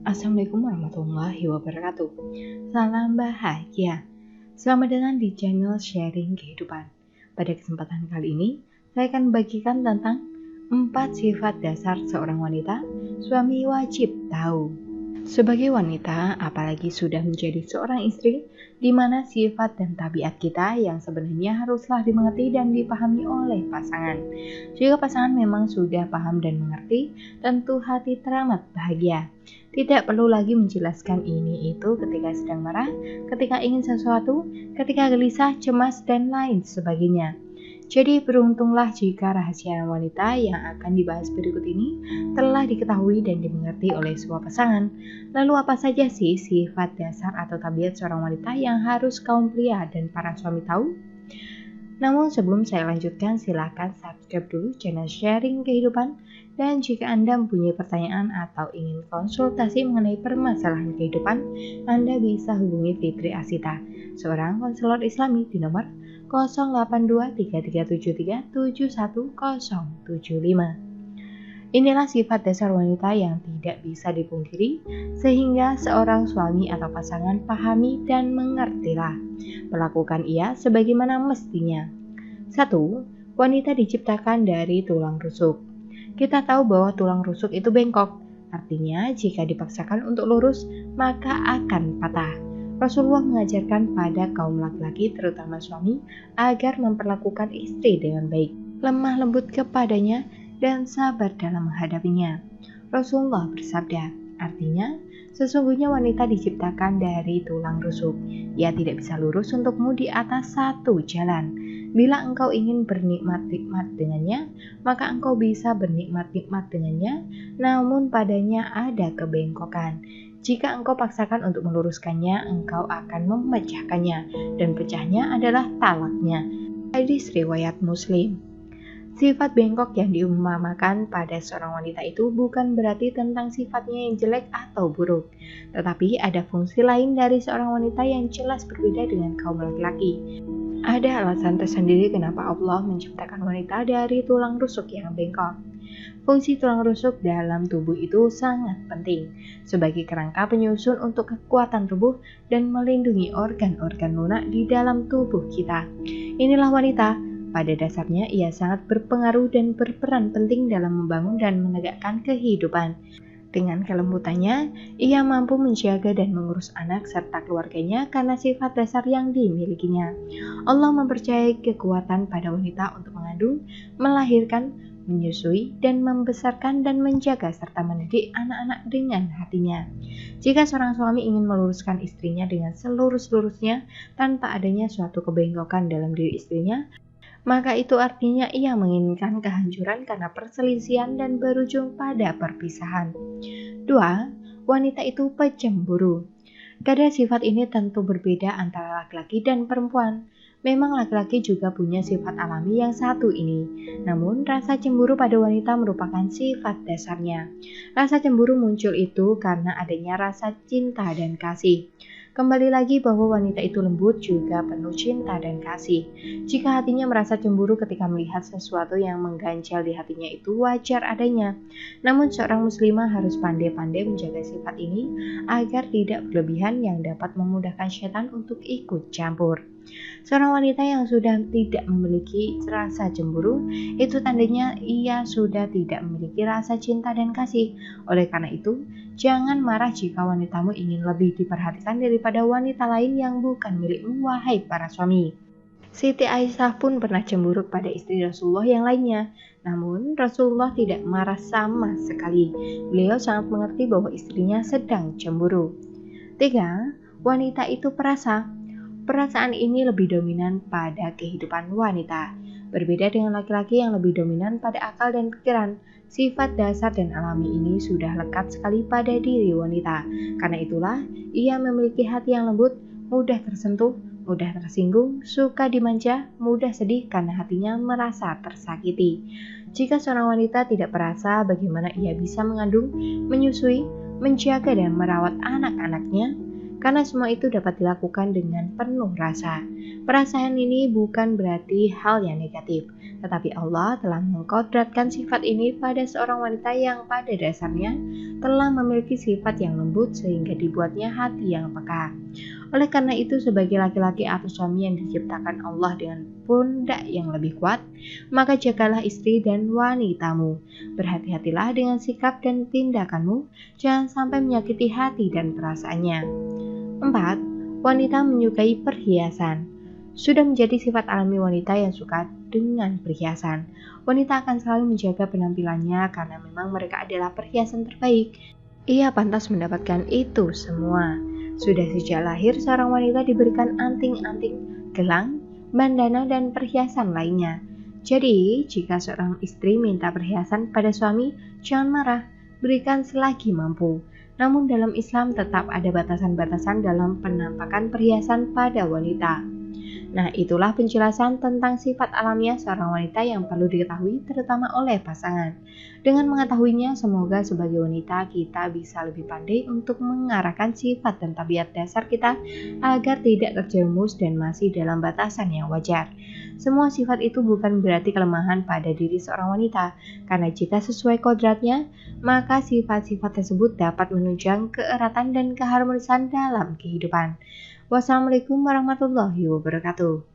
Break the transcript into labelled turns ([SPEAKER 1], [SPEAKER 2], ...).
[SPEAKER 1] Assalamualaikum warahmatullahi wabarakatuh. Salam bahagia. Selamat datang di channel Sharing Kehidupan. Pada kesempatan kali ini, saya akan bagikan tentang 4 sifat dasar seorang wanita suami wajib tahu. Sebagai wanita, apalagi sudah menjadi seorang istri, di mana sifat dan tabiat kita yang sebenarnya haruslah dimengerti dan dipahami oleh pasangan. Jika pasangan memang sudah paham dan mengerti, tentu hati teramat bahagia. Tidak perlu lagi menjelaskan ini itu ketika sedang marah, ketika ingin sesuatu, ketika gelisah, cemas, dan lain sebagainya. Jadi beruntunglah jika rahasia wanita yang akan dibahas berikut ini telah diketahui dan dimengerti oleh semua pasangan. Lalu apa saja sih sifat dasar atau tabiat seorang wanita yang harus kaum pria dan para suami tahu? Namun sebelum saya lanjutkan, silakan subscribe dulu channel Sharing Kehidupan. Dan jika Anda mempunyai pertanyaan atau ingin konsultasi mengenai permasalahan kehidupan, Anda bisa hubungi Fitri Asita, seorang konselor Islami di nomor 082373737175. Inilah sifat dasar wanita yang tidak bisa dipungkiri, sehingga seorang suami atau pasangan pahami dan mengertilah. Perlakukan ia sebagaimana mestinya. 1. Wanita diciptakan dari tulang rusuk. Kita tahu bahwa tulang rusuk itu bengkok, artinya jika dipaksakan untuk lurus, maka akan patah. Rasulullah mengajarkan pada kaum laki-laki, terutama suami, agar memperlakukan istri dengan baik, lemah lembut kepadanya, dan sabar dalam menghadapinya. Rasulullah bersabda, artinya, sesungguhnya wanita diciptakan dari tulang rusuk. Ia tidak bisa lurus untukmu di atas satu jalan. Bila engkau ingin bernikmat-nikmat dengannya, maka engkau bisa bernikmat-nikmat dengannya, namun padanya ada kebengkokan. Jika engkau paksakan untuk meluruskannya, engkau akan memecahkannya, dan pecahnya adalah talaknya. Hadis riwayat Muslim. Sifat bengkok yang diumpamakan pada seorang wanita itu bukan berarti tentang sifatnya yang jelek atau buruk, tetapi ada fungsi lain dari seorang wanita yang jelas berbeda dengan kaum laki-laki. Ada alasan tersendiri kenapa Allah menciptakan wanita dari tulang rusuk yang bengkok. Fungsi tulang rusuk dalam tubuh itu sangat penting sebagai kerangka penyusun untuk kekuatan tubuh dan melindungi organ-organ lunak di dalam tubuh kita. Inilah wanita. Pada dasarnya ia sangat berpengaruh dan berperan penting dalam membangun dan menegakkan kehidupan. Dengan kelembutannya, ia mampu menjaga dan mengurus anak serta keluarganya karena sifat dasar yang dimilikinya. Allah mempercayai kekuatan pada wanita untuk mengandung, melahirkan, menyusui, dan membesarkan dan menjaga serta mendidik anak-anak dengan hatinya. Jika seorang suami ingin meluruskan istrinya dengan selurus-lurusnya tanpa adanya suatu kebengkokan dalam diri istrinya, maka itu artinya ia menginginkan kehancuran karena perselisihan dan berujung pada perpisahan. 2. Wanita itu pecemburu. Kadar sifat ini tentu berbeda antara laki-laki dan perempuan. Memang laki-laki juga punya sifat alami yang satu ini. Namun rasa cemburu pada wanita merupakan sifat dasarnya. Rasa cemburu muncul itu karena adanya rasa cinta dan kasih. Kembali lagi bahwa wanita itu lembut juga penuh cinta dan kasih. Jika hatinya merasa cemburu ketika melihat sesuatu yang mengganjal di hatinya itu wajar adanya. Namun seorang muslimah harus pandai-pandai menjaga sifat ini agar tidak berlebihan yang dapat memudahkan setan untuk ikut campur. Seorang wanita yang sudah tidak memiliki rasa cemburu, itu tandanya ia sudah tidak memiliki rasa cinta dan kasih. Oleh karena itu, jangan marah jika wanitamu ingin lebih diperhatikan daripada wanita lain yang bukan milikmu, wahai para suami. Siti Aisyah pun pernah cemburu pada istri Rasulullah yang lainnya. Namun Rasulullah tidak marah sama sekali. Beliau sangat mengerti bahwa istrinya sedang cemburu. 3. Wanita itu perasa. Perasaan ini lebih dominan pada kehidupan wanita. Berbeda dengan laki-laki yang lebih dominan pada akal dan pikiran, sifat dasar dan alami ini sudah lekat sekali pada diri wanita. Karena itulah, ia memiliki hati yang lembut, mudah tersentuh, mudah tersinggung, suka dimanja, mudah sedih karena hatinya merasa tersakiti. Jika seorang wanita tidak perasa, bagaimana ia bisa mengandung, menyusui, menjaga dan merawat anak-anaknya? Karena semua itu dapat dilakukan dengan penuh rasa. Perasaan ini bukan berarti hal yang negatif, Tetapi Allah telah mengkodratkan sifat ini pada seorang wanita yang pada dasarnya telah memiliki sifat yang lembut sehingga dibuatnya hati yang peka. Oleh karena itu, sebagai laki-laki atau suami yang diciptakan Allah dengan pundak yang lebih kuat, maka jagalah istri dan wanitamu. Berhati-hatilah dengan sikap dan tindakanmu, jangan sampai menyakiti hati dan perasaannya. 4. Wanita menyukai perhiasan. Sudah menjadi sifat alami wanita yang suka dengan perhiasan. Wanita akan selalu menjaga penampilannya karena memang mereka adalah perhiasan terbaik. Ia pantas mendapatkan itu semua. Sudah sejak lahir seorang wanita diberikan anting-anting, gelang, bandana, dan perhiasan lainnya. Jadi, jika seorang istri minta perhiasan pada suami, jangan marah, berikan selagi mampu. Namun dalam Islam tetap ada batasan-batasan dalam penampakan perhiasan pada wanita. Nah, itulah penjelasan tentang sifat alamiah seorang wanita yang perlu diketahui terutama oleh pasangan. Dengan mengetahuinya, semoga sebagai wanita kita bisa lebih pandai untuk mengarahkan sifat dan tabiat dasar kita agar tidak terjerumus dan masih dalam batasan yang wajar. Semua sifat itu bukan berarti kelemahan pada diri seorang wanita, karena jika sesuai kodratnya, maka sifat-sifat tersebut dapat menunjang keeratan dan keharmonisan dalam kehidupan. Wassalamualaikum warahmatullahi wabarakatuh.